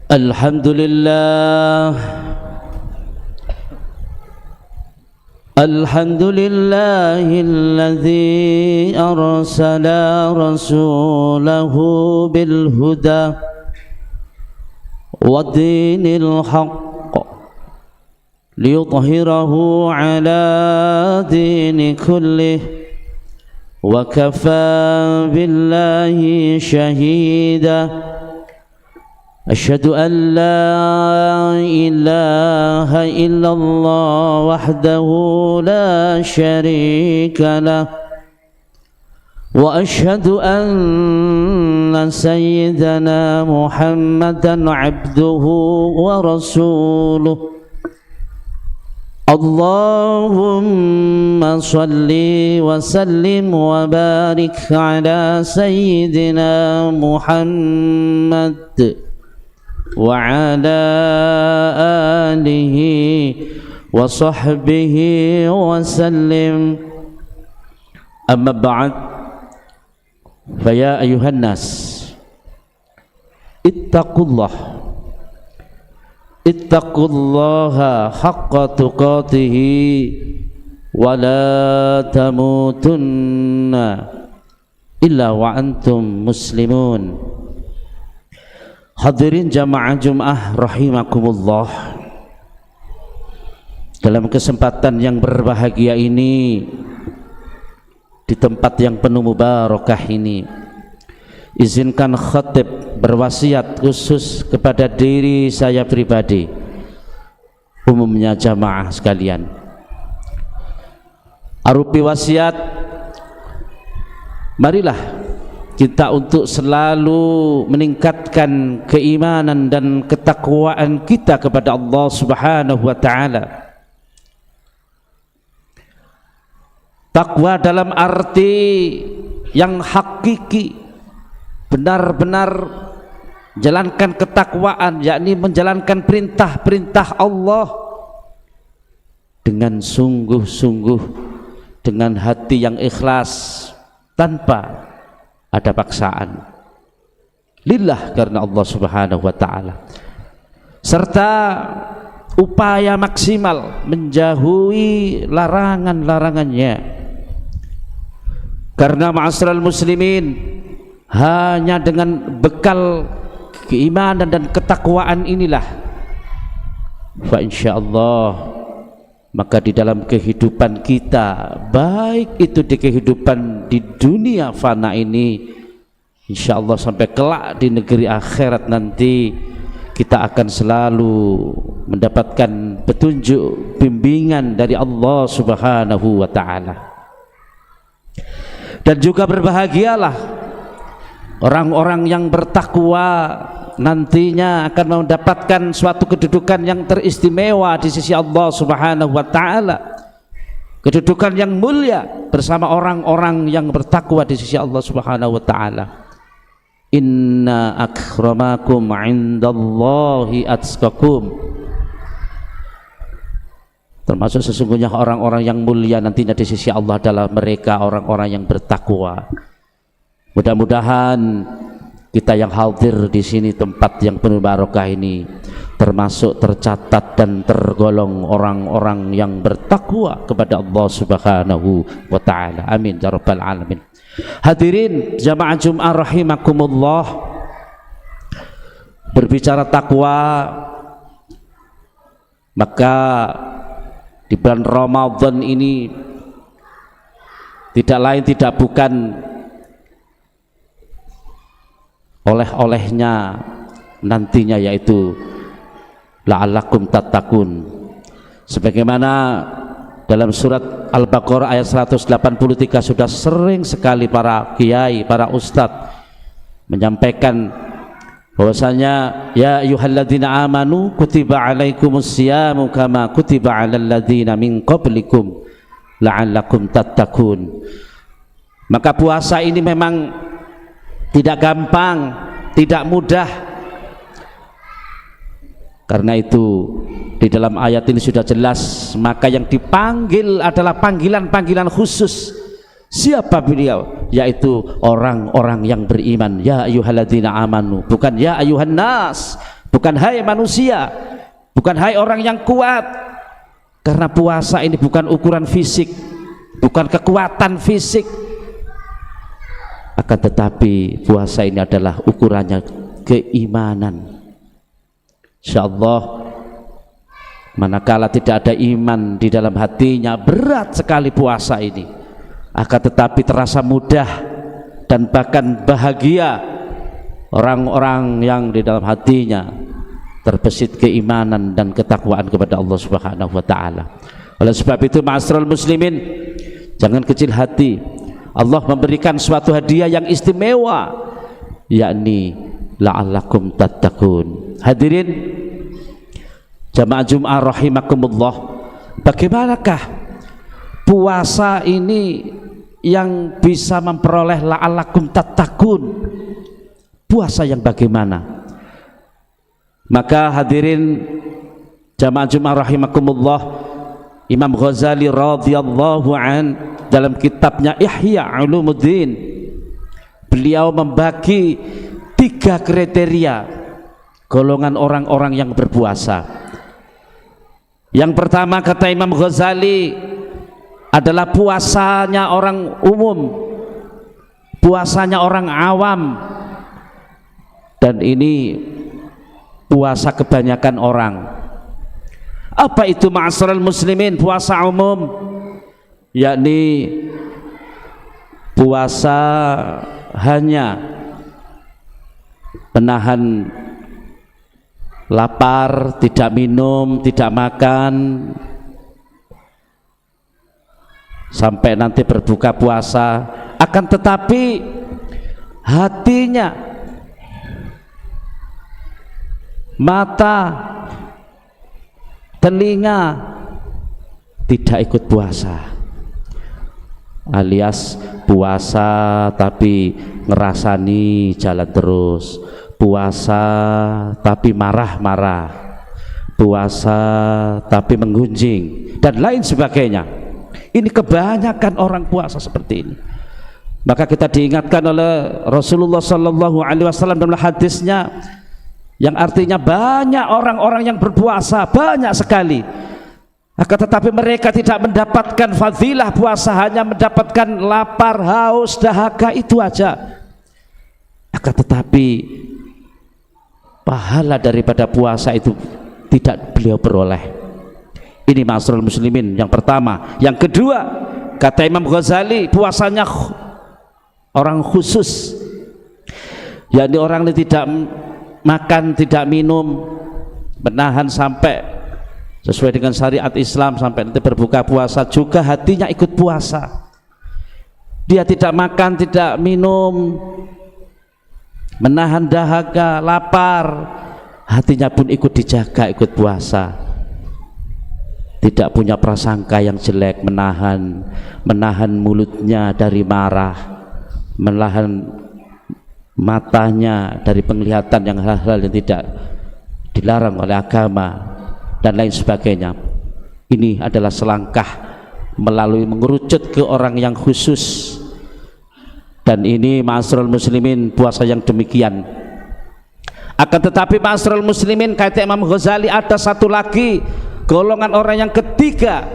Alhamdulillah, alhamdulillahilladzi arsala rasulahu bil huda wa dinil haqq liyudhhirahu ala dini kullih wa kafa billahi shahida. أشهد أن لا إله إلا الله وحده لا شريك له وأشهد أن سيدنا محمدا عبده ورسوله. اللهم صل وسلم وبارك على سيدنا محمد وعلى آله وصحبه وسلم. أما بعد فيا أيها الناس اتقوا الله حق تقاته ولا تموتن إلا وأنتم مسلمون. Hadirin jamaah Jum'ah rahimakumullah, dalam kesempatan yang berbahagia ini, di tempat yang penuh mubarakah ini, izinkan khatib berwasiat khusus kepada diri saya pribadi, umumnya jamaah sekalian. Arupi wasiat, marilah kita untuk selalu meningkatkan keimanan dan ketakwaan kita kepada Allah Subhanahu wa taala. Takwa dalam arti yang hakiki, benar-benar jalankan ketakwaan, yakni menjalankan perintah-perintah Allah dengan sungguh-sungguh, dengan hati yang ikhlas, tanpa ada paksaan, lillah, karena Allah Subhanahu wa taala, serta upaya maksimal menjauhi larangan-larangannya. Karena ma'asyiral muslimin, hanya dengan bekal keimanan dan ketakwaan inilah, fa insyaallah, maka di dalam kehidupan kita, baik itu di kehidupan di dunia fana ini, insya Allah sampai kelak di negeri akhirat nanti, kita akan selalu mendapatkan petunjuk, bimbingan dari Allah Subhanahu wa ta'ala. Dan juga berbahagialah orang-orang yang bertakwa, nantinya akan mendapatkan suatu kedudukan yang teristimewa di sisi Allah Subhanahu wa taala, kedudukan yang mulia bersama orang-orang yang bertakwa di sisi Allah Subhanahu wa taala. Inna akramakum indallahi atqakum, termasuk sesungguhnya orang-orang yang mulia nantinya di sisi Allah adalah mereka orang-orang yang bertakwa. Mudah-mudahan kita yang hadir di sini, tempat yang penuh barokah ini, termasuk tercatat dan tergolong orang-orang yang bertakwa kepada Allah Subhanahu wa taala. Amin ya rabbal alamin. Hadirin jamaah Jum'ah rahimakumullah, berbicara takwa, maka di bulan Ramadan ini tidak lain tidak bukan oleh-olehnya nantinya, yaitu la'allakum tattaqun, sebagaimana dalam surat Al-Baqarah ayat 183 sudah sering sekali para kiai, para ustadz menyampaikan bahwasanya ya ayyuhalladzina amanu kutiba alaikumus syiyamu kama kutiba alal ladzina min qablikum la'allakum tattaqun. Maka puasa ini memang tidak gampang, tidak mudah. Karena itu di dalam ayat ini sudah jelas, maka yang dipanggil adalah panggilan-panggilan khusus. Siapa beliau? Yaitu orang-orang yang beriman. Ya ayyuhalladzina amanu, bukan ya ayyuhan nas, bukan hai manusia, bukan hai orang yang kuat, karena puasa ini bukan ukuran fisik, bukan kekuatan fisik, akan tetapi puasa ini adalah ukurannya keimanan. Insyaallah manakala tidak ada iman di dalam hatinya, berat sekali puasa ini. Akan tetapi terasa mudah dan bahkan bahagia orang-orang yang di dalam hatinya terbesit keimanan dan ketakwaan kepada Allah Subhanahu wa taala. Oleh sebab itu ma'asyiral muslimin, jangan kecil hati. Allah memberikan suatu hadiah yang istimewa, yakni la'allakum tattaqun. Hadirin jamaah Jum'ah rahimakumullah, bagaimanakah puasa ini yang bisa memperoleh la'allakum tattaqun? Puasa yang bagaimana? Maka hadirin jamaah Jum'ah rahimakumullah, Imam Ghazali radhiyallahu an dalam kitabnya Ihya Ulumuddin, beliau membagi 3 kriteria golongan orang-orang yang berpuasa. Yang pertama kata Imam Ghazali adalah puasanya orang umum, puasanya orang awam, dan ini puasa kebanyakan orang. Apa itu ma'asyiral muslimin puasa umum? Yakni puasa hanya menahan lapar, tidak minum, tidak makan sampai nanti berbuka puasa, akan tetapi hatinya, mata, telinga tidak ikut puasa, alias puasa tapi ngerasani jalan terus, puasa tapi marah-marah, puasa tapi menggunjing dan lain sebagainya. Ini kebanyakan orang puasa seperti ini. Maka kita diingatkan oleh Rasulullah Sallallahu Alaihi Wasallam dalam hadisnya, yang artinya banyak orang-orang yang berpuasa, banyak sekali, akan tetapi mereka tidak mendapatkan fadilah puasa, hanya mendapatkan lapar, haus, dahaga, itu aja. Akan tetapi pahala daripada puasa itu tidak beliau peroleh. Ini ma'asyiral muslimin yang pertama. Yang kedua kata Imam Ghazali, puasanya orang khusus, yakni orang yang tidak makan, tidak minum, menahan sampai sesuai dengan syariat Islam sampai nanti berbuka puasa, juga hatinya ikut puasa. Dia tidak makan, tidak minum, menahan dahaga, lapar, hatinya pun ikut dijaga, ikut puasa. Tidak punya prasangka yang jelek, menahan mulutnya dari marah, menahan matanya dari penglihatan yang hal-hal yang tidak dilarang oleh agama dan lain sebagainya. Ini adalah selangkah melalui mengerucut ke orang yang khusus, dan ini ma'asyiral muslimin puasa yang demikian. Akan tetapi ma'asyiral muslimin, kata Imam Ghazali, ada satu lagi golongan orang yang ketiga,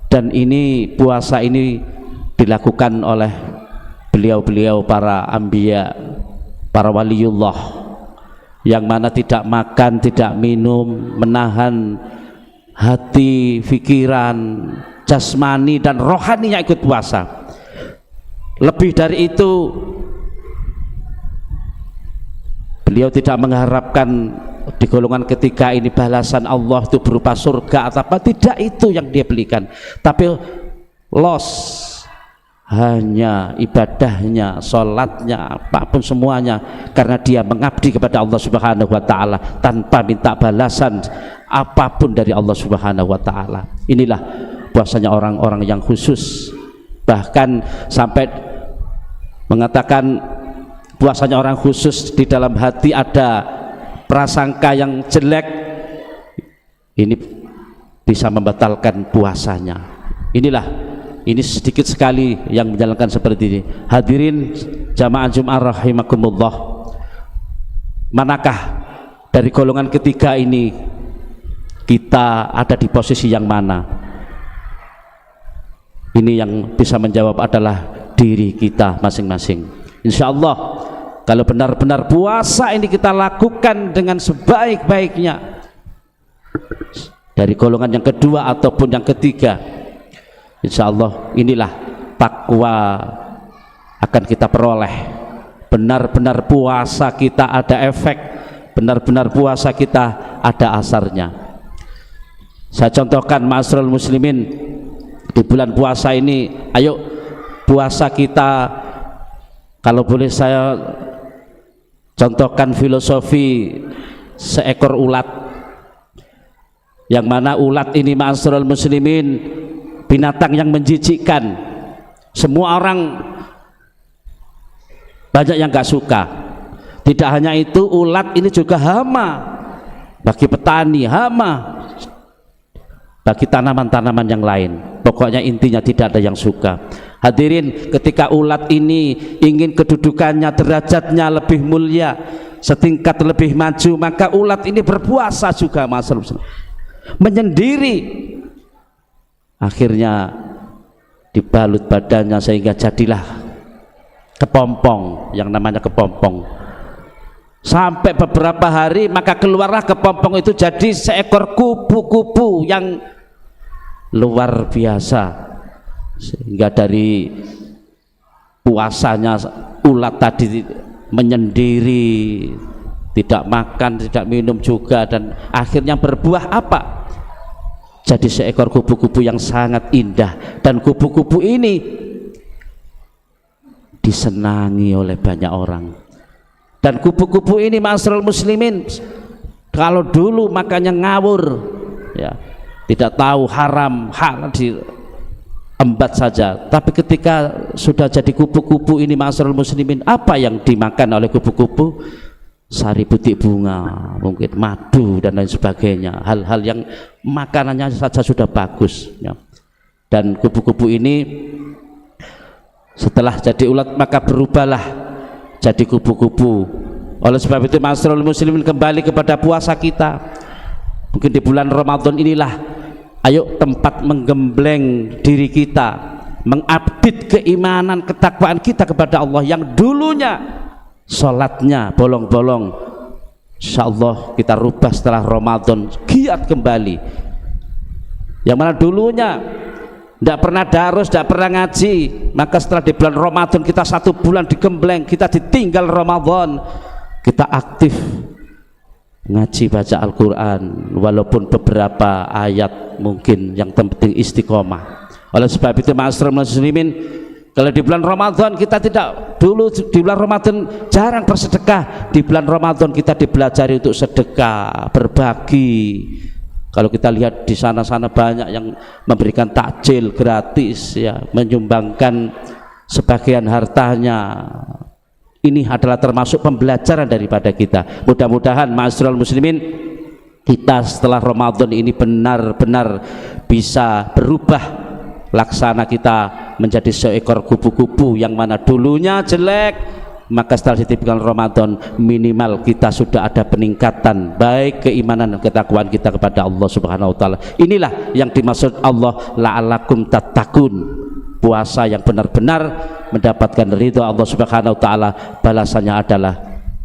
dan ini puasa ini dilakukan oleh beliau-beliau para anbiya, para waliullah, yang mana tidak makan, tidak minum, menahan hati, pikiran, jasmani dan rohaninya ikut puasa. Lebih dari itu, beliau tidak mengharapkan di golongan ketiga ini balasan Allah itu berupa surga atau apa, tidak itu yang dia belikan, tapi hanya ibadahnya, sholatnya, apapun semuanya, karena dia mengabdi kepada Allah Subhanahu wa taala tanpa minta balasan apapun dari Allah Subhanahu wa taala. Inilah puasanya orang-orang yang khusus. Bahkan sampai mengatakan puasanya orang khusus di dalam hati ada prasangka yang jelek, ini bisa membatalkan puasanya. Ini sedikit sekali yang menjalankan seperti ini. Hadirin jamaah Jum'ah rahimakumullah, manakah dari golongan ketiga ini kita ada di posisi yang mana? Ini yang bisa menjawab adalah diri kita masing-masing. Insya Allah kalau benar-benar puasa ini kita lakukan dengan sebaik-baiknya, dari golongan yang kedua ataupun yang ketiga, insya Allah inilah takwa akan kita peroleh. Benar-benar puasa kita ada efek, benar-benar puasa kita ada asarnya. Saya contohkan ma'asyiral muslimin, di bulan puasa ini ayo puasa kita, kalau boleh saya contohkan filosofi seekor ulat, yang mana ulat ini ma'asyiral muslimin binatang yang menjijikkan. Semua orang banyak yang gak suka. Tidak hanya itu, ulat ini juga hama bagi petani, hama bagi tanaman-tanaman yang lain. Pokoknya intinya tidak ada yang suka. Hadirin, ketika ulat ini ingin kedudukannya, derajatnya lebih mulia, setingkat lebih maju, maka ulat ini berpuasa juga, menyendiri. Akhirnya dibalut badannya sehingga jadilah kepompong, yang namanya kepompong. Sampai beberapa hari maka keluarlah kepompong itu jadi seekor kupu-kupu yang luar biasa, sehingga dari puasanya ulat tadi menyendiri, tidak makan, tidak minum juga, dan akhirnya berbuah apa? Jadi seekor kupu-kupu yang sangat indah, dan kupu-kupu ini disenangi oleh banyak orang. Dan kupu-kupu ini ma'asyiral muslimin, kalau dulu makannya ngawur, ya, tidak tahu haram halal, diembat saja. Tapi ketika sudah jadi kupu-kupu ini ma'asyiral muslimin, apa yang dimakan oleh kupu-kupu? Sari putih bunga, mungkin madu dan lain sebagainya, hal-hal yang makanannya saja sudah bagus, ya. Dan kupu-kupu ini setelah jadi ulat maka berubahlah jadi kupu-kupu. Oleh sebab itu ma'asyiral muslimin, kembali kepada puasa kita. Mungkin di bulan Ramadan inilah ayo tempat menggembleng diri kita, mengupdate keimanan, ketakwaan kita kepada Allah. Yang dulunya sholatnya bolong-bolong, insyaallah kita rubah setelah Ramadan, giat kembali. Yang mana dulunya tidak pernah darus, tidak pernah ngaji, maka setelah di bulan Ramadan kita 1 bulan digembleng, kita ditinggal Ramadan, kita aktif ngaji, baca Al-Quran, walaupun beberapa ayat mungkin, yang penting istiqomah. Oleh sebab itu ma'asyiral muslimin, kalau di bulan Ramadan kita tidak, dulu di bulan Ramadan jarang bersedekah, di bulan Ramadan kita dipelajari untuk sedekah, berbagi. Kalau kita lihat di sana-sana banyak yang memberikan takjil gratis, ya, menyumbangkan sebagian hartanya. Ini adalah termasuk pembelajaran daripada kita. Mudah-mudahan ma'asyiral muslimin, kita setelah Ramadan ini benar-benar bisa berubah laksana kita menjadi seekor kupu-kupu yang mana dulunya jelek, maka setelah ditipkan Ramadan minimal kita sudah ada peningkatan baik keimanan dan ketakwaan kita kepada Allah Subhanahu wa taala. Inilah yang dimaksud Allah la'alakum tattaqun, puasa yang benar-benar mendapatkan ridha Allah Subhanahu wa taala, balasannya adalah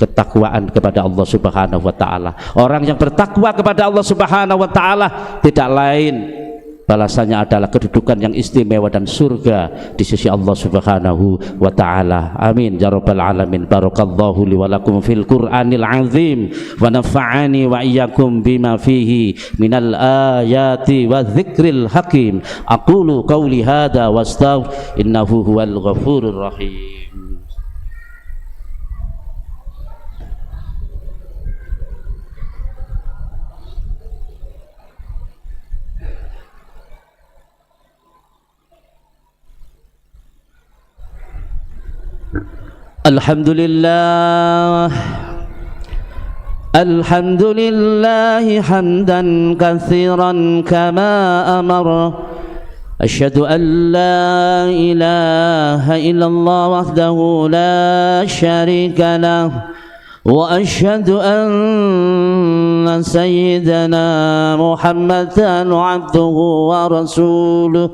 ketakwaan kepada Allah Subhanahu wa taala. Orang yang bertakwa kepada Allah Subhanahu wa taala tidak lain balasannya adalah kedudukan yang istimewa dan surga di sisi Allah Subhanahu wa taala. Amin ya rabbal alamin. Barakallahu li wa lakum fil Qur'anil azim wa nafa'ani wa iyyakum bima fihi minal ayati wa dzikril hakim. Aqulu qawli hadza wastaghfir innahu huwal ghafurur rahim. Alhamdulillah, alhamdulillah hamdan katsiran kama amara. Asyhadu an la ilaha illallah wahdahu la syarika lah وأشهد أن سيدنا محمدا عبده ورسوله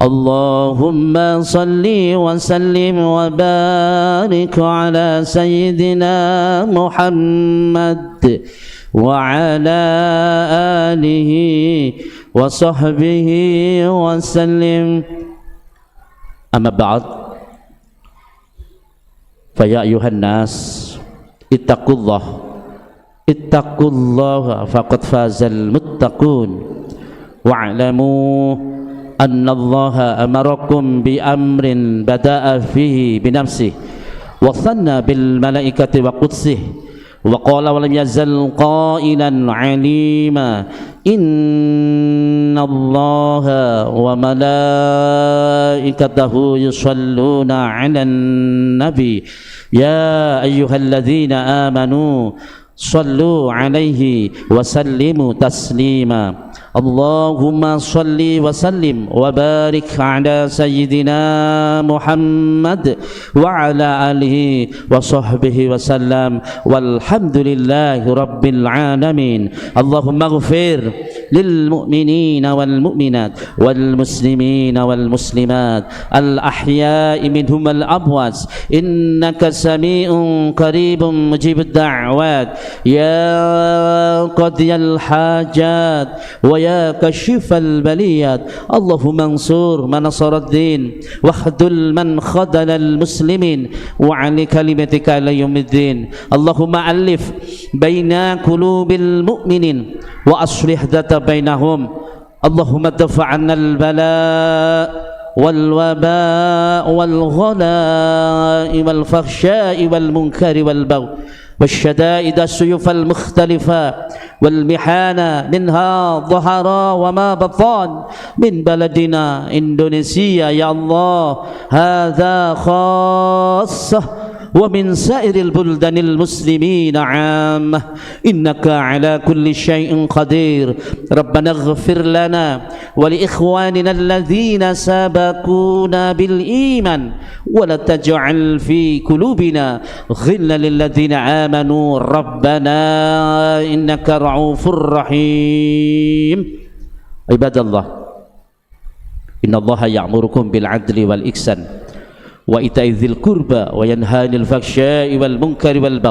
اللهم صل وسلم وبارك على سيدنا محمد وعلى آله وصحبه وسلم أما بعد فيا أيها الناس اتقوا الله فقد فاز المتقون واعلموا أن الله أمركم بأمر بدأ فيه بنفسه وثنى بالملائكة وقدسه وقال ولم يزل قائلا عليما إن الله وملائكته يصلون على النبي يا أيها الذين آمنوا صلوا عليه وسلموا تسليما اللهم صل وسلم وبارك على سيدنا محمد وعلى آله وصحبه وسلم والحمد لله رب العالمين اللهم اغفر للمؤمنين والمؤمنات والمسلمين والمسلمات الأحياء منهم الأموات إنك سميع قريب مجيب الدعوات يا قاضي الحاجات ويا كشف البليات اللهم انصر من نصر الدين واخذل من خذل المسلمين وعلى كلمتك إلى يوم الدين اللهم ألف بين قلوب المؤمنين وأصلح ذات بينهم اللهم ادفع عنا البلاء والوباء والغلاء والفحشاء والمنكر والبغي والشدائد السيوف المختلفة والمحانة منها ظهر وما بطن من بلدنا إندونيسيا يا الله هذا خاصة ومن سائر البلدان المسلمين عامة إنك على كل شيء قدير ربنا اغفر لنا ولإخواننا الذين سبقونا بالإيمان ولا تجعل في قلوبنا غلا للذين آمنوا ربنا إنك رؤوف رحيم عباد الله إن الله يأمركم بالعدل والإحسان وإيتاء ذي القربى وينهى عن الفحشاء والمنكر والبغي